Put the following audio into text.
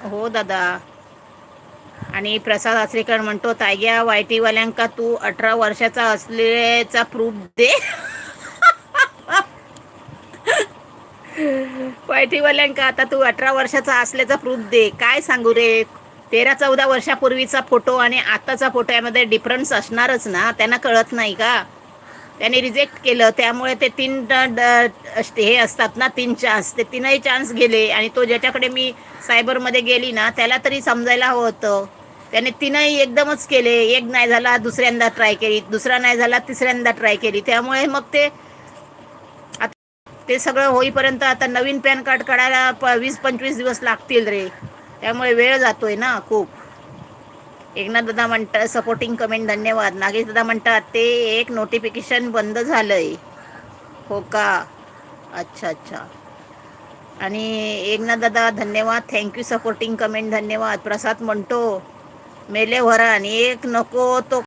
हो दादा. आणि प्रसाद आचरेकर म्हणतो, ताग्या वायटीवाल्यांका तू 18 वर्षाचा असल्याचा प्रूफ दे. वायटीवाल्यांका आता तू 18 वर्षाचा असल्याचा प्रूफ दे. काय सांगू रे. 13-14 वर्षापूर्वीचा फोटो आणि आताचा फोटो यामध्ये डिफरन्स असणारच ना. त्यांना कळत नाही का. त्याने रिजेक्ट केलं, त्यामुळे ते हे असतात ना, 3 चान्स, ते 3ही चान्स गेले. आणि तो ज्याच्याकडे मी सायबरमध्ये गेली ना, त्याला तरी समजायला हवं होतं. त्याने 3ही एकदमच केले. एक नाही झाला, दुसऱ्यांदा ट्राय केली, दुसरा नाही झाला, तिसऱ्यांदा ट्राय केली. त्यामुळे मग ते सगळं होईपर्यंत आता नवीन पॅन कार्ड काढायला 20-25 दिवस लागतील रे. त्यामुळे वेळ जातोय ना खूप. एकनाथ दादा म्हणतात सपोर्टिंग कमेंट, धन्यवाद. नागेश दादा म्हणतात ते एक नोटिफिकेशन बंद झालंय. हो का. अच्छा अच्छा. आणि एकनाथ दादा धन्यवाद, थँक्यू सपोर्टिंग कमेंट, धन्यवाद. प्रसाद म्हणतो मेले वरान एक नको तो